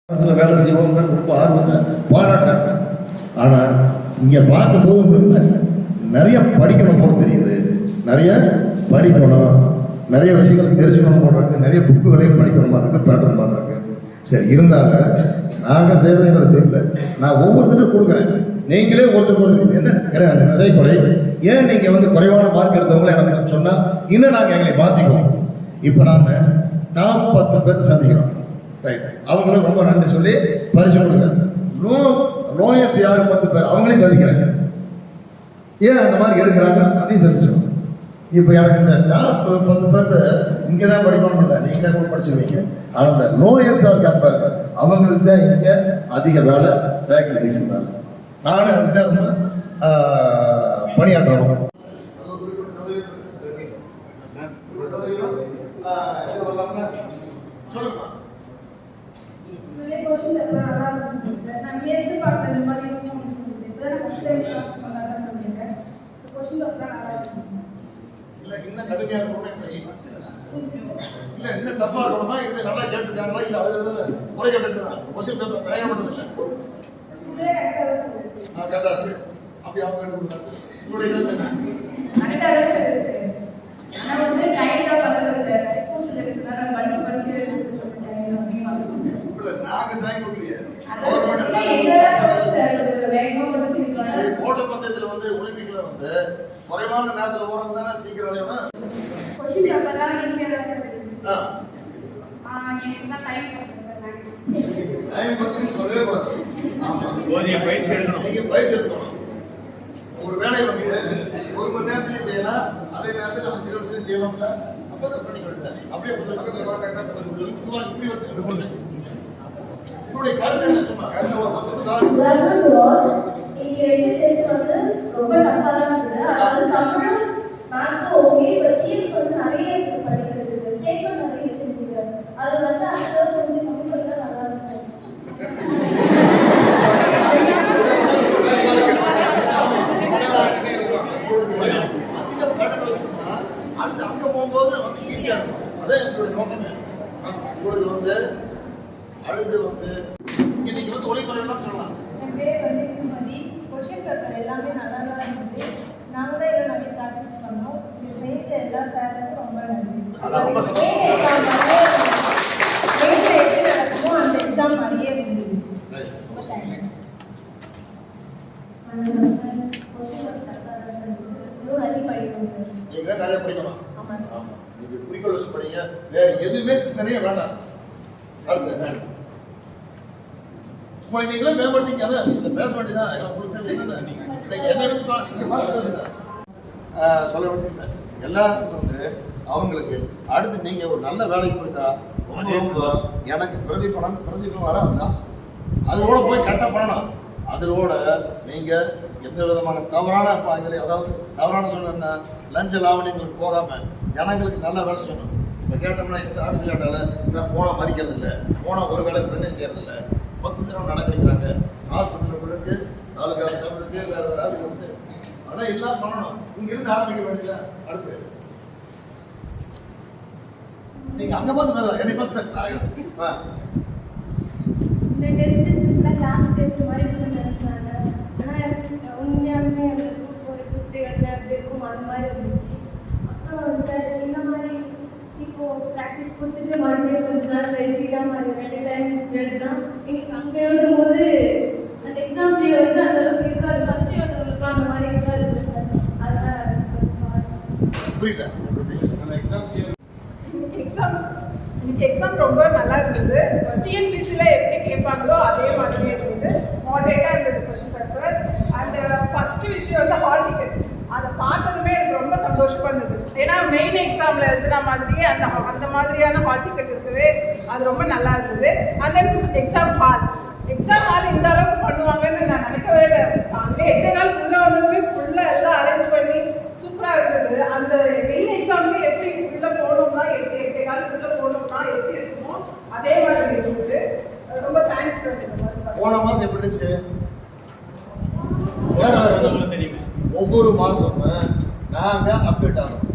அரசில் வேலை செய்வோம் ரொம்ப ஆர்வத்தை பாராட்டாங்க. ஆனால் இங்கே பார்க்கும்போது நிறைய படிக்கணும் போல தெரியுது. நிறைய படிக்கணும், நிறைய விஷயங்கள் தெரிஞ்சுக்கணும் போடுறாங்க, நிறைய புக்குகளையும் படிக்கணும் மாட்டாங்க, பேட்டர்ன் பண்ணுறாங்க. சரி, இருந்தாங்க நாங்கள் செய்கிறது எங்களுக்கு தெரியல. நான் ஒவ்வொருத்தரும் கொடுக்குறேன், நீங்களே ஒருத்தர் கொடுக்குறீங்க. என்ன நிறைய குறை, ஏன் நீங்கள் குறைவான மார்க் எடுத்தவங்கள எனக்கு சொன்னால் இன்னும் நாங்கள் எங்களை மாற்றிக்குவோம். இப்போ நாங்கள் டாப் 10 பேர் சந்திக்கிறோம். ரைட், அவங்களுக்கு ரொம்ப நன்றி சொல்லி பரிசு கொடுக்குறேன். லோயர்ஸ் யாரு 10 பேர் அவங்களையும் சந்திக்கிறாங்க. ஏன் அந்த மாதிரி எடுக்கிறாங்க அதையும் சந்திச்சிடும். இப்போ எனக்கு இந்த டாப் 10 பேர் இங்கே தான் படிக்கணும் இல்லை, நீங்கள் கூட படிச்சிருவீங்க. ஆனால் இந்த லோயர்ஸ் இருக்காங்க அவங்களுக்கு தான் இங்கே அதிக வேலை, வேக்கன்டிஸ் இருந்தாங்க. நானும் அதுக்கு தான் இருந்து பணியாற்றணும். சொல்லுங்க. இல்ல இன்னும் கடுமையா இருக்கணும்னா இல்ல இன்னும் டஃபா இருக்கணுமா, இது நல்லா கேட்டுருக்காங்களா இல்ல அது முறை கேட்டுதான் கொஸ்டின் பேப்பர் தயாரிப்பது இல்லை கரெக்டா இருக்கு. அப்படி அவங்க கேட்டு உங்களுடைய கருத்து என்ன? நாங்க டைம் கொடுக்கலையே. ஓட்டப்பந்தயத்துல ஒலிம்பிக்ல குறைவான நேரத்துல ஓடுறது தானே சீக்கிரம் அடையணும். சொல்லவே கூடாது. பயிற்சி எடுக்கணும். ஒரு வேலையை ஒரு மணி நேரத்திலையும் செய்யலாம், அதே நேரத்தில் 5 நிமிஷம் செய்யலாம்ல. அப்பதான் பண்ணி கொடுத்தாரு. அப்படியே பக்கத்துல உங்களுடைய கருத்து என்ன? சும்மா ரொம்ப டஃபா தான் இருக்குது. அதாவது தமிழும் மேக்ஸும் ஓகே, சீரிஸ் நிறைய படிக்கிறதுக்கு ஸ்டேட்மெண்ட் நிறைய வச்சிருக்கீங்க. அது அந்த கொஞ்சம் கம்மி பண்ணா நல்லா இருக்கும். அதிக படிக்கணும்னா அடுத்து அங்க போகும்போது ஈஸியா இருக்கும். அதே என்னுடைய நோக்கமே. உங்களுக்கு அடுத்து இன்னைக்கு ஒளிபரப்பலாம் சொல்லலாம். என் பேர் குமதி. கொஸ்டின் பேப்பர் எல்லாமே நல்லா தான் இருந்தது. நாங்கள் தான் இதில் நிறைய ப்ராக்டிஸ் பண்ணோம். இது செய்த எல்லா சாருக்கும் ரொம்ப நன்றி. ரொம்ப எப்படி நடக்குமோ அந்த எக்ஸாம் மாதிரியே இருந்தது. ரொம்ப தேங்க்ஸ். கொஸ்டின் பேப்பர் இன்னும் நிறைய படிக்கணும் சார். நீங்க நிறைய படிக்கணும். ஆமாம் சார். நீங்க குறிக்கோள் வச்சு படிங்க, வேற எதுவுமே சிந்தனையே வேண்டாம். அடுத்து உங்களை நீங்களே மேம்படுத்திக்காத பேச வேண்டியதான். உங்களுக்கு சொல்ல வேண்டியது எல்லாருக்கும் அவங்களுக்கு அடுத்து நீங்க ஒரு நல்ல வேலைக்கு போயிட்டா ரொம்ப எனக்கு பிரதிபலம் வராதுதான். அதோட போய் கரெக்டாக பண்ணணும். அதோட நீங்க எந்த விதமான தவறான அதாவது தவறான சொன்ன லஞ்ச லாவணியங்களுக்கு போகாம ஜனங்களுக்கு நல்ல வேலை செய்யணும். இப்போ கேட்டோம்னா எந்த ஆஃபீஸ் கேட்டாலும் சார் போனால் மதிக்கிறது இல்லை, போனால் ஒரு வேலை பெண்ணே செய்யறதில்லை, 10 தினம் நடக்கிறாங்க. ஹாஸ்பிட்டல் இருக்கு, தாலுக்கா ஆஃபீஸ் இருக்கு, வேற வேற ஆஃபீஸ் இருக்கு. அதான் எல்லாம் பண்ணணும். இங்கிருந்து ஆரம்பிக்க வேண்டியதா. அடுத்து நீங்க அங்க பார்த்து பேசலாம், என்னை பார்த்து பேசலாம். இந்த டெஸ்ட் சிம்பிளா கிளாஸ் டெஸ்ட் மாதிரி இருக்குன்னு நினைச்சாங்க. ஆனால் உண்மையாலுமே அந்த குரூப் 1 குரூப் 2 எப்படி இருக்கும் அந்த மாதிரி இருந்துச்சு. அப்புறம் சார் இந்த மாதிரி இப்போ ப்ராக்டிஸ் கொடுத்துட்டு மறுபடியும் கொஞ்ச நாள் கழிச்சு தான் மாதிரி 2 டைம் எழுதுனா எங்களுக்கு அங்கே எழுதும் போது அந்த எக்ஸாம் டே அந்த அளவுக்கு இருக்காது. ஃபர்ஸ்ட் எழுதுறதுக்கு அந்த மாதிரி இருக்காது சார். அதனால எக்ஸாம் ரொம்ப நல்லா இருந்தது. டிஎன்பிசியில் எப்படி கேட்பாங்களோ அதே மாதிரி இருந்தது. மாடரேட்டாக இருந்தது கொஸ்டின் பேப்பர். அந்த ஃபர்ஸ்ட் விஷயம் ஹால் டிக்கெட், அதை பார்த்ததுமே எனக்கு ரொம்ப சந்தோஷமா இருந்தது. ஏன்னா மெயின் எக்ஸாமில் எழுதுன மாதிரியே அந்த மாதிரியான ஹால் டிக்கெட் இருக்கவே அது ரொம்ப நல்லா இருந்தது. அந்த எக்ஸாம் ஹால் இந்த அளவுக்கு பண்ணுவாங்கன்னு நான் நினைக்கவே இல்லை. அங்கே 8 நாள் உள்ளே வந்ததுமே ஃபுல்லாக எல்லாம் அரேஞ்ச் பண்ணி சூப்பராக இருந்தது. அந்த மெயின் எக்ஸாமுக்கு எப்படி உள்ளே போகணும்னா 8 காலுக்குள்ளே போகணும்னா எப்படி இருக்குமோ அதே மாதிரி இருந்தது. ரொம்ப தேங்க்ஸ். போன மாதம் எப்படி இருந்துச்சு? ஒவ்வொரு மாதமும் நாங்கள் அப்டேட் ஆகிறோம்.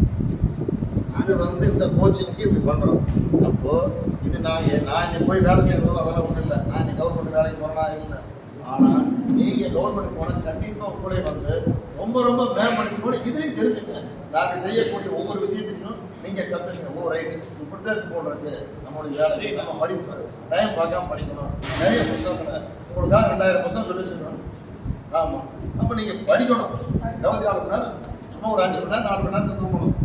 இது வந்து இந்த கோச்சிங்க்கு இப்படி பண்ணுறோம். அப்போது இது நான் இங்கே போய் வேலை செய்யறதோ அதெல்லாம் ஒன்றும் இல்லை. நான் இன்னைக்கு கவர்மெண்ட் வேலைக்கு போகிறேன்னா இல்லை. ஆனால் நீங்கள் கவர்மெண்ட் போனால் கண்டிப்பாக உங்களே வந்து ரொம்ப ரொம்ப மேம்படுத்திக்கணும். இதுலேயும் தெரிஞ்சுக்கங்க. நாங்கள் செய்யக்கூடிய ஒவ்வொரு விஷயத்தையும் நீங்கள் கற்றுக்கங்க. ஓ ரைட் இப்படி தான் இருக்கு போல் இருக்கு நம்மளுடைய வேலை. நம்ம படிப்பு டைம் பார்க்காம படிக்கணும். நிறைய புத்தகங்களை உங்களுக்காக 2000 புத்தகம் சொல்லி வச்சுருக்கணும். ஆமாம், அப்போ நீங்கள் படிக்கணும். 24 மணி நேரம் சும்மா ஒரு 5 மணி நேரம் 4 மணி நேரத்துக்கு தூங்கணும்.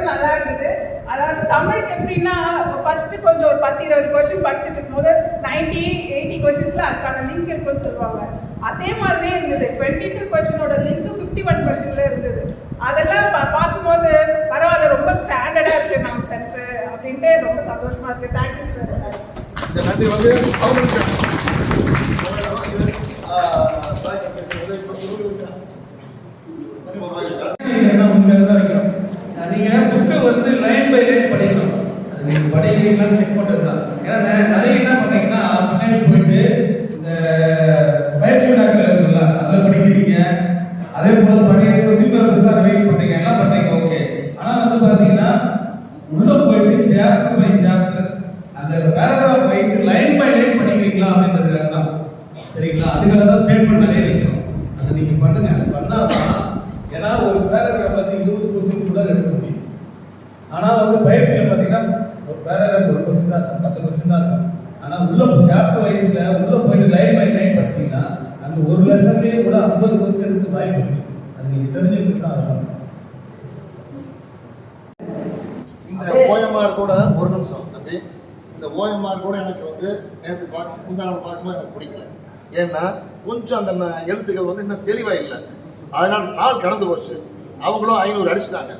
நல்லா இருந்தது. அதாவது தமிழுக்கு எப்படின்னா ஃபர்ஸ்ட் கொஞ்சம் ஒரு 10-20 கொஸ்டின் படிச்சுட்டு இருக்கும்போது 90-80 கொஸ்டின்ஸ்ல அதுக்கான லிங்க் இருக்குன்னு சொல்லுவாங்க. அதே மாதிரியே இருந்தது. 22 கொஸ்டினோட லிங்க் 51 கொஸ்டின்ல இருந்தது. அதெல்லாம் பார்க்கும்போது பரவாயில்ல, ரொம்ப ஸ்டாண்டர்டா இருக்கு நம்ம சென்டர் அப்படின்ட்டு ரொம்ப சந்தோஷமா இருக்கு. Thank you sir. இந்த நன்றி வந்து அவங்களுக்கு நீங்க புக்கு வந்து லைன் பை லைன் படிக்கணும். அது நீங்க படிக்கிறீங்களான்னு செக் பண்றது தான். ஏன்னா நிறைய என்ன பண்றீங்கன்னா பின்னாடி போயிட்டு இந்த பயிற்சி நாட்கள் இருக்குல்ல அதில் படிக்கிறீங்க. அதே போல படிக்கிற கொஸ்டின் பேப்பர்ஸ் ரிவைஸ் பண்றீங்க, எல்லாம் பண்றீங்க, ஓகே. ஆனா வந்து பாத்தீங்கன்னா உள்ள போயிட்டு சாப்டர் பை சாப்டர் அந்த paragraph wise line by line படிக்கிறீங்களா அப்படின்றதுக்காக தான். சரிங்களா? அதுக்காக தான் ஸ்டேட்மெண்ட் நிறைய வைக்கிறோம். அதை நீங்க பண்ணுங்க. அது பண்ணாதான், ஏன்னா ஒரு பேராகிராஃப் வந்து 20 கொஸ்டின் கூட எடுக்க முடியும். ஆனால் வந்து பயிற்சியில் பார்த்தீங்கன்னா ஒரு பேராகிராஃப் ஒரு கொஸ்டின் தான் இருக்கும், 10 கொஸ்டின் தான் இருக்கும். ஆனால் உள்ள சாப்டர் வைஸ்ல உள்ள போயிட்டு லைன் பை லைன் படிச்சீங்கன்னா அந்த ஒரு லெசன்லேயே கூட 50 கொஸ்டின் எடுத்து வாய்ப்பு இருக்கு. அது நீங்க தெரிஞ்சுக்கிட்டு தான் ஆகணும். இந்த ஓஎம்ஆர் கூட ஒரு நிமிஷம் தம்பி. இந்த ஓஎம்ஆர் கூட எனக்கு வந்து நேற்று முந்தா நாள் பார்க்கும்போது எனக்கு பிடிக்கல. ஏன்னா கொஞ்சம் அந்த எழுத்துக்கள் வந்து இன்னும் தெளிவாக இல்லை. அதனால் நாள் கடந்து போச்சு. அவங்களும் 500 அடிச்சுட்டாங்க.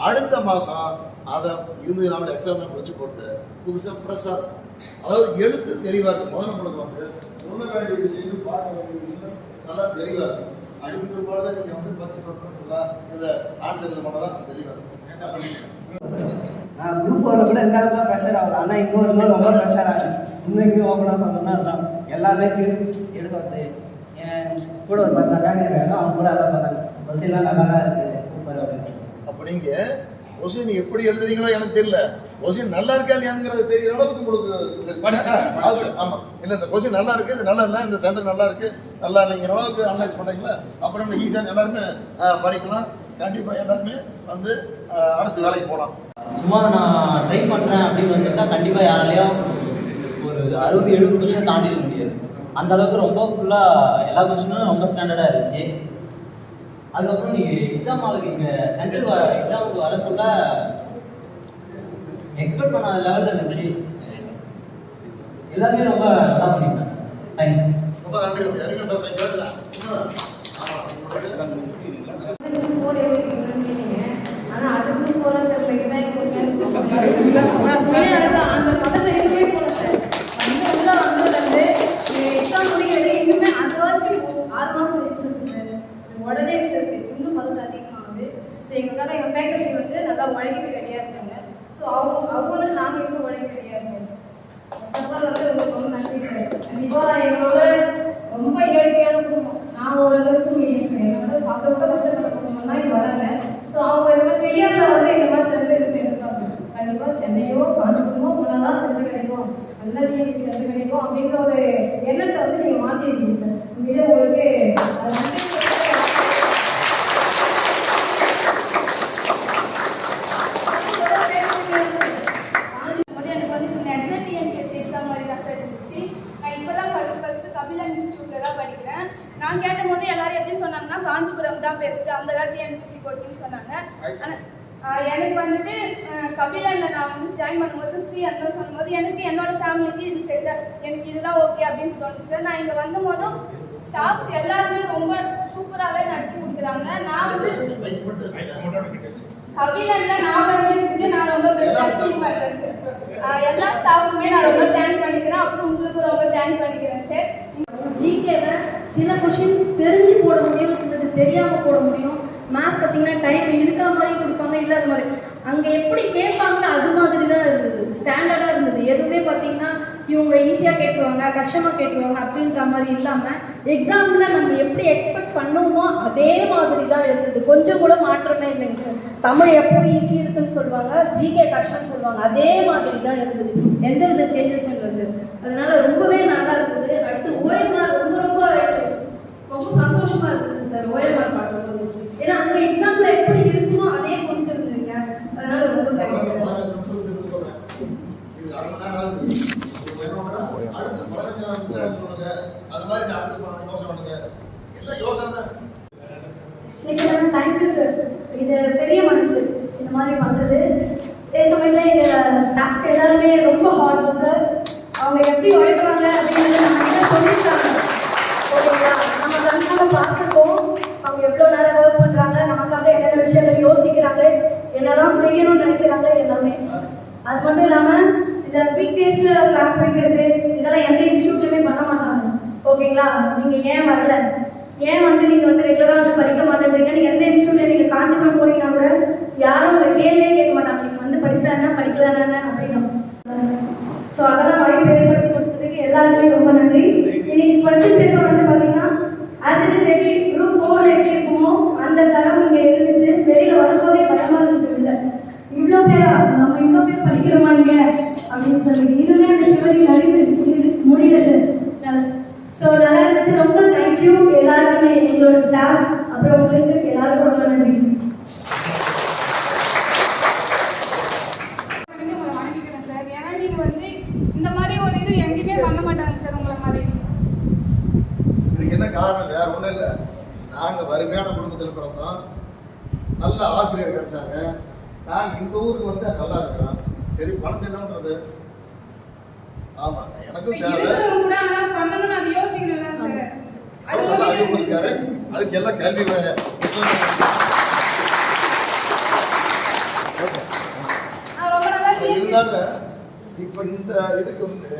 அடுத்த மாதம் அதை இருந்து நாம எக்ஸாம் படிச்சு போட்டு புதுசாக ஃப்ரெஷ்ஷாக இருக்கும். அதாவது எழுத்து தெளிவாக இருக்கும். முதல்ல நம்மளுக்கு வந்து சொல்ல வேண்டிய விஷயங்கள் பார்க்க வேண்டிய விஷயங்கள் நல்லா தெளிவாக இருக்கும். அடுத்த பிற்பாடு தான் நீங்கள் வந்து படிச்சு போட்டு இந்த ஆன்சர் இது மட்டும் தான் தெளிவாக இருக்கும். குரூப் 4 கூட இந்த அளவுக்கு ப்ரெஷர் ஆகல. ஆனால் இங்கே வரும்போது ரொம்ப ப்ரெஷர் ஆகுது. இன்னைக்கு ஓப்பனாக சொல்லணும்னா அதுதான் எல்லாமே எடுத்து வந்து கூட ஒரு 10 பேங்க இருக்காங்க, அவங்க கூட எல்லாம் சொன்னாங்க கொஸ்டின்லாம் நல்லா தான் இருக்குது, சூப்பர் அப்படின்னு. அப்போ நீங்கள் கொஸ்டின் எப்படி எழுதுறீங்களோ எனக்கு தெரியல. கொஸ்டின் நல்லா இருக்கா இல்லையாங்கிறது தெரியற அளவுக்கு உங்களுக்கு ஆமாம் இல்லை இந்த கொஸ்டின் நல்லா இருக்குது, இது நல்லா இல்லை, இந்த சென்டர் நல்லா இருக்குது, நல்லா இல்லைங்கிற அளவுக்கு அனலைஸ் பண்ணுறீங்களா? அப்புறம் நம்ம ஈஸியாக எல்லாருமே படிக்கலாம். கண்டிப்பாக எல்லாருமே வந்து அரசு வேலைக்கு போகலாம். சும்மா நான் ட்ரை பண்ணுறேன் அப்படின்னு வந்துட்டா கண்டிப்பாக யாராலையும் ஒரு 60-70 கொஸ்டின் தாண்டிட முடியாது. அந்த அளவுக்கு ரொம்ப ஃபுல்லாக எல்லா கொஸ்டினும் ரொம்ப ஸ்டாண்டர்டாக இருந்துச்சு. அதுக்கப்புறம் நீங்கள் எக்ஸாம் ஆளுக்கு இங்கே சென்ட்ரல் எக்ஸாமுக்கு வர சொல்ல எக்ஸ்பெக்ட் பண்ணாத லெவலில் இருந்துச்சு. எல்லாமே ரொம்ப நல்லா பண்ணியிருக்காங்க. தேங்க்ஸ். ரொம்ப நன்றி. யாருமே பேசுகிறேன் கேட்கல. ஆனால் அதுக்கும் போகிறதுல தான் அந்த படத்தில் எதுவுமே போல சார் வந்து உள்ள வந்ததுலேருந்து எக்ஸாம் முடியல இன்னுமே அது வரைக்கும் 6 மாதம் இருக்கு சார். உடனே இருக்கு இன்னும் பதம் அதிகமாகுது. ஸோ எங்களுக்காக எங்கள் ஃபேக்கல்ட்டி வந்து நல்லா உழைக்கிறது ரெடியாக இருக்காங்க. ஸோ அவங்களும் நாங்கள் இன்னும் உழைக்க ரெடியாக இருக்கோம். ஃபர்ஸ்ட் ஆஃப் ஆல் வந்து உங்களுக்கு ரொம்ப நன்றி சார். கண்டிப்பாக எங்களோட ரொம்ப ஏழ்மையான குடும்பம். நான் ஓரளவுக்கு மீடியம் சார். எங்களோட சாப்பிட கஷ்டப்பட்ட குடும்பம் தான் இங்கே வராங்க. ஸோ அவங்க இந்த மாதிரி செய்யாத வந்து இந்த மாதிரி சென்டர் இருக்கு எதிர்பார்க்கணும். கண்டிப்பாக சென்னையோ காஞ்சிபுரமோ முன்னதான் சென்டர் கிடைக்கும், நல்ல டிஎம்பி சென்டர் கிடைக்கும் அப்படின்ற ஒரு எண்ணத்தை வந்து நீங்கள் மாற்றிருக்கீங்க சார். உண்மையிலே உங்களுக்கு அது வந்து எனக்கு வந்து இந்த எக்ஸாம் டிஎன்பிஎஸ்சி எக்ஸாம் மாதிரி தான் சார் இருந்துச்சு. நான் இப்போ தான் ஃபஸ்ட்டு கபிலன் இன்ஸ்டியூட்டில் தான் படிக்கிறேன். நான் கேட்டும் போது எல்லாரும் எப்படி சொன்னாங்கன்னா காஞ்சிபுரம் தான் பெஸ்ட்டு, அந்த தான் டிஎன்பிஎஸ்சி கோச்சிங் சொன்னாங்க. ஆனால் எனக்கு வந்துட்டு கபிலனில் நான் வந்து ஜாயின் பண்ணும்போது ஃப்ரீ அந்த மாதிரி சொல்லும்போது எனக்கு என்னோட ஃபேமிலிக்கு இது செட்டாக எனக்கு இதுதான் ஓகே அப்படின்னு தோணுச்சு. நான் இங்கே வந்த போதும் ஸ்டாஃப்ஸ் எல்லாருமே ரொம்ப சூப்பராகவே நடத்தி கொடுக்குறாங்க. நான் வந்து கபிலனில் நான் படிக்கிறதுக்கு நான் ரொம்ப பெஸ்ட்டாக ஃபீல் பண்ணுறேன் சார். எல்லா ஸ்டாஃபுமே நான் ரொம்ப தேங்க் பண்ணிக்கிறேன். அப்புறம் உங்களுக்கு ரொம்ப தேங்க் பண்ணிக்கிறேன் சார். ஜிகேவை சில கொஷின் தெரிஞ்சு போட முடியும், சிலது தெரியாமல் போட முடியும். மேத்ஸ் பார்த்தீங்கன்னா டைம் இருக்கிற மாதிரி கொடுப்பாங்க, இல்லாத மாதிரி. அங்கே எப்படி கேட்பாங்கன்னா அது மாதிரி தான் இருந்தது, ஸ்டாண்டர்டாக இருந்தது. எதுவுமே பார்த்தீங்கன்னா இவங்க ஈஸியாக கேட்டுருவாங்க, கஷ்டமாக கேட்டுருவாங்க அப்படின்ற மாதிரி இல்லாமல் எக்ஸாம்ல நம்ம எப்படி எக்ஸ்பெக்ட் பண்ணோமோ அதே மாதிரி தான் இருந்தது, கொஞ்சம் கூட மாற்றமே இல்லைங்க சார். தமிழ் எப்போ ஈஸி இருக்குன்னு சொல்லுவாங்க, ஜிகே கஷ்டம்னு சொல்லுவாங்க, அதே மாதிரி தான் இருந்தது, எந்த வித சேஞ்சஸும் இல்லை சார். அதனால ரொம்பவே நல்லா இருந்தது. அடுத்து ஓஎம்ஆர் ரொம்ப ரொம்ப ரொம்ப சந்தோஷமா இருந்தது சார் ஓஎம்ஆர் பார்க்கும்போது. ஏன்னா அங்கே எக்ஸாம்ல எப்படி இருக்குமோ அதே கொண்டு இருந்தீங்க, அதனால ரொம்ப தேங்க்ஸ் சார். அடுத்து 15 நிமிஷம் சொல்லுங்க, அது மாதிரி நான் அடுத்து யோசனை பண்ணுங்க, எல்லாம் யோசனை தான். தேங்க்யூ சார், இது பெரிய மனசு இந்த மாதிரி பண்ணுறது. அதே சமயத்தில் எங்கள் ஸ்டாஃப்ஸ் எல்லாருமே ரொம்ப ஹார்ட் ஒர்க்கர், அவங்க எப்படி உழைக்கிறாங்க அப்படிங்கிறது நம்ம சொல்லியிருக்காங்க. ஓகேங்களா, நம்ம கண்ணால பார்த்துருக்கோம் அவங்க எவ்வளோ நேரம் ஒர்க் பண்ணுறாங்க, நமக்காக என்னென்ன விஷயங்கள் யோசிக்கிறாங்க, என்னெல்லாம் செய்யணும்னு நினைக்கிறாங்க எல்லாமே. அது மட்டும் இல்லாமல் இந்த வீக் டேஸில் கிளாஸ் வைக்கிறது இதெல்லாம் எந்த இன்ஸ்டியூட்லையுமே பண்ண மாட்டாங்க. ஓகேங்களா, நீங்கள் ஏன் வரல, ஏன் நீங்கள் ரெகுலராக படிக்க மாட்டேங்கிறீங்க, நீங்கள் எந்த இன்ஸ்டியூட்ல நீங்கள் காஞ்சிபுரம் போனீங்கன்னா கூட யாரும் உங்களை கேள்வியே கேட்க மாட்டாங்க, நீங்கள் படித்தா என்ன படிக்கலாம் என்ன அப்படின்னு. ஸோ அதெல்லாம் வாய்ப்பு ஏற்படுத்தி கொடுத்ததுக்கு எல்லாருக்குமே ரொம்ப நன்றி. இன்னைக்கு கொஸ்டின் பேப்பர் பார்த்தீங்கன்னா ஆசிரியர் குரூப் 4 எப்படி இருக்குமோ அந்த தரம் இங்கே இருந்துச்சு. வெளியில் வரும்போதே பயமாக இருந்துச்சு, இல்லை இவ்வளோ பேரா நம்ம இவ்வளோ பேர் படிக்கிறோமா இங்கே அப்படின்னு சொல்லி இதுவே அந்த சிவரி அறிந்து முடியல சார். ஸோ நல்லா இருந்துச்சு, ரொம்ப தேங்க்யூ எல்லாருக்குமே, எங்களோட ஸ்டாஃப்ஸ் அப்புறம் உங்களுக்கு எல்லாருக்கும் ரொம்ப நன்றி சார். உங்களை வணங்கிக்கிறேன் சார். ஏன்னா நீங்கள் இந்த மாதிரி ஒரு இது எங்கேயுமே பண்ண மாட்டாங்க சார் உங்களை மாதிரி. இதுக்கு என்ன காரணம்? வேற ஒன்றும் இல்லை, நாங்கள் வறுமையான குடும்பத்தில் பிறந்தோம், நல்ல ஆசிரியர் கிடைச்சாங்க, நாங்கள் இந்த ஊருக்கு வந்து நல்லா இருக்கிறோம். சரி, பணத்தை என்ன பண்றது? ஆமா, எனக்கும் தேவை, பண்ணணும்னு அது யோசிக்கிறேன் சார். அதுக்கு எல்லாம் கல்வி இருந்தாலும் இப்ப இந்த இதுக்கு வந்து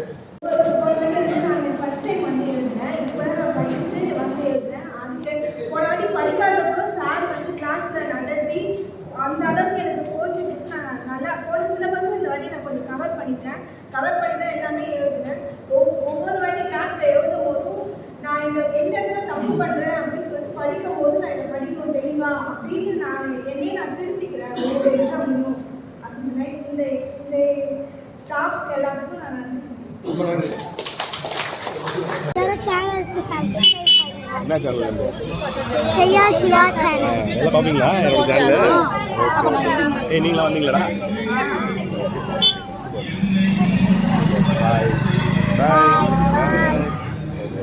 நான் ஃபர்ஸ்ட் டைம் வந்து எழுதுனேன், இப்போ நான் படிச்சுட்டு வந்து எழுதுனேன். அதுக்கு ஒரு வாட்டி படிக்காதப்போ சார் கிளாஸ்ல நடத்தி அந்த அளவுக்கு எனக்கு கோச்சிட்டு நான் நல்லா போன சிலபஸும் இந்த வாட்டி நான் கொஞ்சம் கவர் பண்ணிட்டேன். கவர் பண்ணி தான் எல்லாமே எழுதுனேன். ஒவ்வொரு வாட்டி கிளாஸ்ல எழுதும் போதும் நான் இந்த எந்த இடத்துல தப்பு பண்ணுறேன் அப்படின்னு சொல்லிட்டு படிக்கும் போது நான் இதை படிக்கணும் தெளிவா அப்படின்னு என்னையே நான் திருத்திக்கிறேன் ஒவ்வொரு எக்ஸாம்லையும். அந்த இந்த இந்த ஸ்டாஃப்ஸ்க்கு எல்லாத்துக்கும் நான் நன்றி சொல்லுவேன். சேனலுக்கு சப்ஸ்கிரைப் பண்ணுங்க. என்ன சேனல்? செய்யா ஷியா சேனல். எல்லாம் பாப்பீங்களா என்னோட சேனல்? நீங்களா வந்தீங்களாடா? பாய் பாய்.